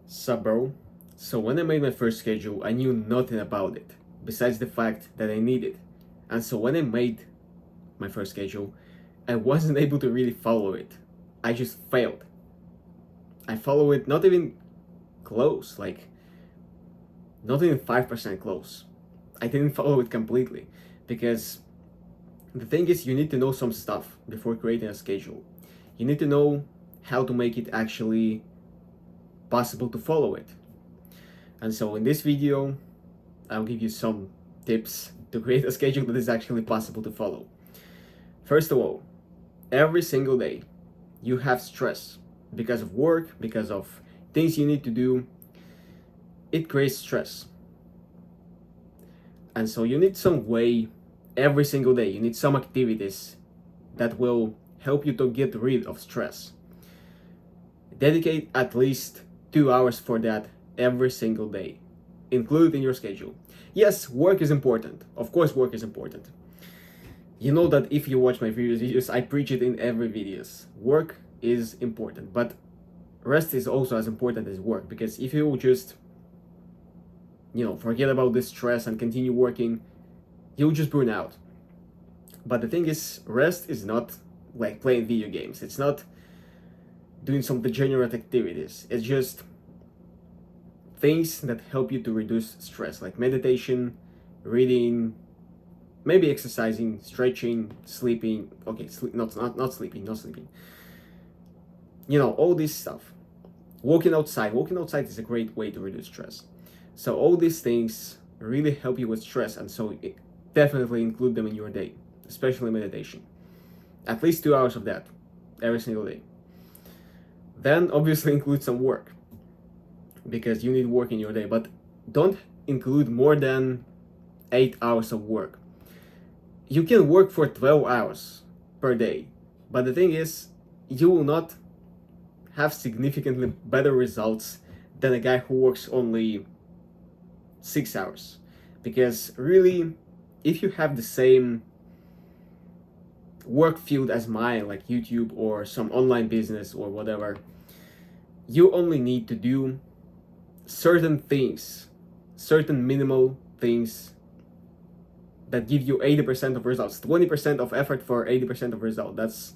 Sup, bro? So when I made my first schedule, I knew nothing about it, besides the fact that I need it. And so when I made my first schedule, I wasn't able to really follow it. I just failed. I follow it not even close, like not even 5% close. I didn't follow it completely because the thing is, you need to know some stuff before creating a schedule. You need to know how to make it actually possible to follow it. And so in this video, I'll give you some tips to create a schedule that is actually possible to follow. First of all, every single day you have stress because of work, because of things you need to do. It creates stress. And so you need some way every single day. You need some activities that will help you to get rid of stress. Dedicate at least 2 hours for that every single day. Include it in your schedule. Yes, work is important. Of course, work is important. You know that if you watch my previous videos, I preach it in every videos. Work is important, but rest is also as important as work, because if you just forget about this stress and continue working, you'll just burn out. But the thing is, rest is not like playing video games. It's not doing some degenerate activities. It's just things that help you to reduce stress, like meditation, reading, maybe exercising, stretching, sleeping. Okay, not sleeping, not sleeping. All this stuff. Walking outside. Walking outside is a great way to reduce stress. So all these things really help you with stress, and so definitely include them in your day, especially meditation. At least 2 hours of that every single day. Then obviously include some work, because you need work in your day, but don't include more than 8 hours of work. You can work for 12 hours per day, but the thing is, you will not have significantly better results than a guy who works only 6 hours. Because really, if you have the same work field as mine, like YouTube or some online business or whatever, you only need to do certain things, certain minimal things that give you 80% of results. 20% of effort for 80% of result. That's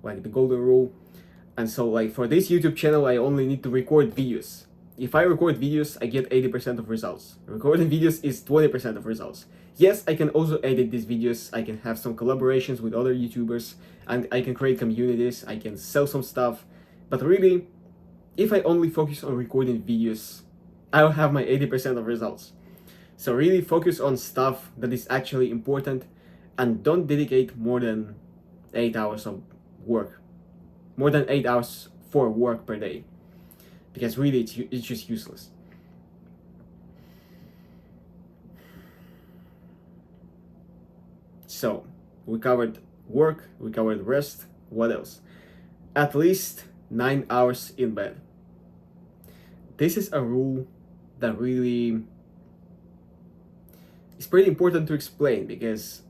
like the golden rule. And so like for this YouTube channel, I only need to record videos. If I record videos, I get 80% of results. Recording videos is 20% of results. Yes, I can also edit these videos. I can have some collaborations with other YouTubers, and I can create communities. I can sell some stuff. But really, if I only focus on recording videos, I'll have my 80% of results. So really focus on stuff that is actually important, and don't dedicate more than 8 hours of work. More than 8 hours for work per day. Because really it's just useless. So, we covered work, we covered rest, what else? At least 9 hours in bed. This is a rule that really is pretty important to explain, because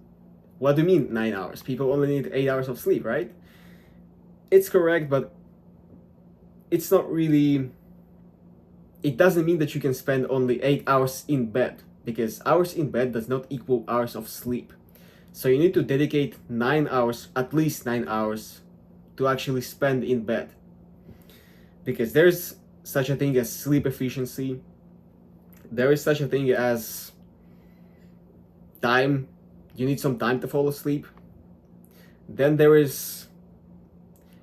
what do you mean 9 hours? People only need 8 hours of sleep, right? It's correct, but it's not really. It doesn't mean that you can spend only 8 hours in bed, because hours in bed does not equal hours of sleep. So you need to dedicate 9 hours, at least 9 hours, to actually spend in bed. Because there's such a thing as sleep efficiency. There is such a thing as time. You need some time to fall asleep. Then there is,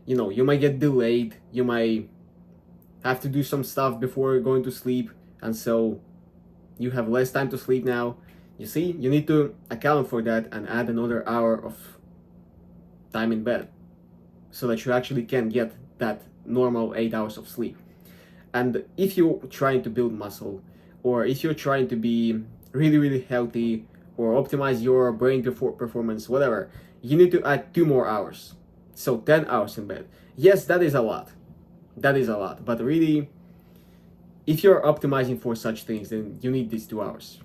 you might get delayed. You might have to do some stuff before going to sleep, and so you have less time to sleep now. You see, you need to account for that and add another hour of time in bed so that you actually can get that normal 8 hours of sleep. And if you're trying to build muscle, or if you're trying to be really, really healthy, or optimize your brain performance, whatever, you need to add 2 more hours. So 10 hours in bed. Yes, that is a lot. That is a lot. But really, if you're optimizing for such things, then you need these 2 hours.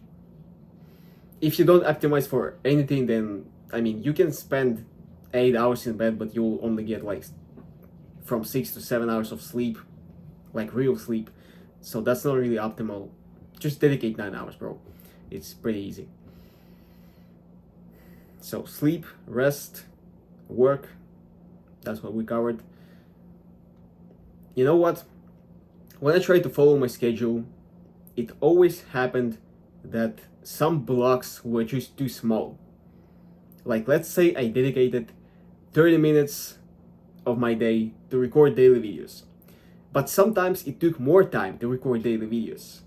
If you don't optimize for anything, then you can spend 8 hours in bed, but you'll only get like from 6 to 7 hours of sleep, like real sleep. So that's not really optimal. Just dedicate 9 hours, bro. It's pretty easy. So sleep, rest, work, that's what we covered. You know what? When I try to follow my schedule, it always happened that some blocks were just too small. Like, let's say I dedicated 30 minutes of my day to record daily videos, but sometimes it took more time to record daily videos.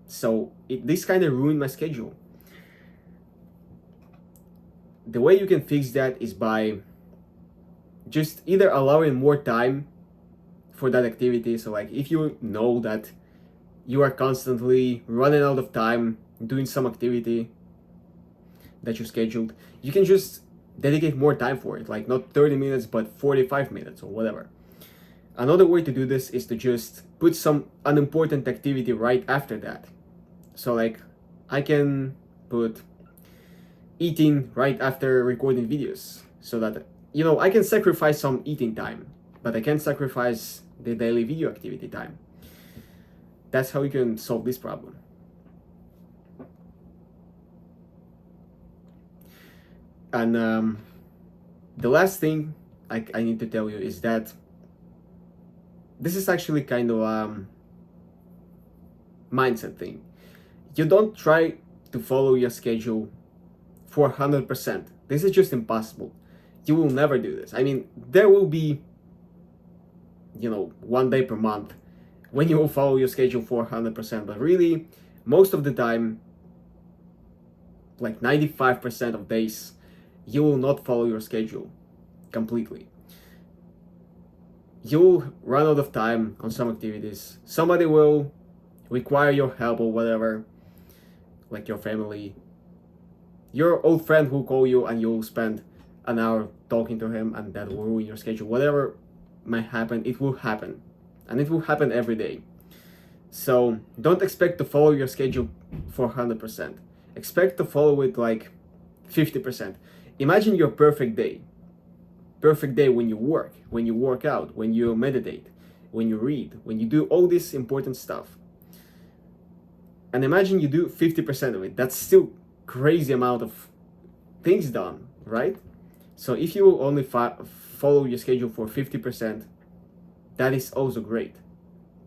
So this kind of ruined my schedule. The way you can fix that is by just either allowing more time for that activity. So like if you know that you are constantly running out of time doing some activity that you scheduled, you can just dedicate more time for it, like not 30 minutes but 45 minutes or whatever. Another way to do this is to just put some unimportant activity right after that. So like I can put eating right after recording videos, so that I can sacrifice some eating time, but I can't sacrifice the daily video activity time. That's how you can solve this problem. And the last thing I need to tell you is that this is actually kind of mindset thing. You don't try to follow your schedule for 100%. This is just impossible. You will never do this. I mean, there will be, 1 day per month when you will follow your schedule for 100%, but really, most of the time, like 95% of days, you will not follow your schedule completely. You will run out of time on some activities. Somebody will require your help or whatever, like your family. Your old friend will call you and you'll spend an hour talking to him, and that will ruin your schedule. Whatever might happen, it will happen. And it will happen every day. So don't expect to follow your schedule for 100%. Expect to follow it like 50%. Imagine your perfect day. Perfect day when you work out, when you meditate, when you read, when you do all this important stuff. And imagine you do 50% of it. That's still crazy amount of things done, right? So if you only follow your schedule for 50%, that is also great.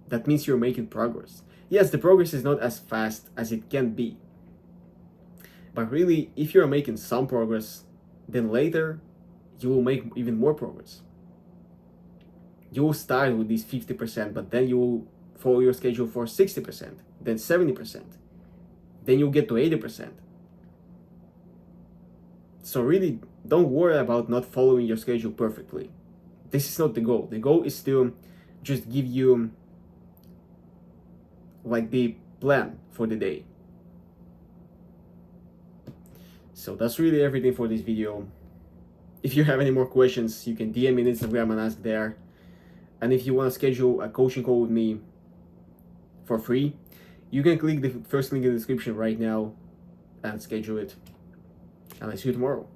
That means you're making progress. Yes, the progress is not as fast as it can be. But really, if you're making some progress, then later you will make even more progress. You will start with this 50%, but then you will follow your schedule for 60%, then 70%. Then you'll get to 80%. So really, don't worry about not following your schedule perfectly. This is not the goal. The goal is to just give you like the plan for the day. So that's really everything for this video. If you have any more questions, you can DM me on Instagram and ask there. And if you want to schedule a coaching call with me for free, you can click the first link in the description right now and schedule it. And I see you tomorrow.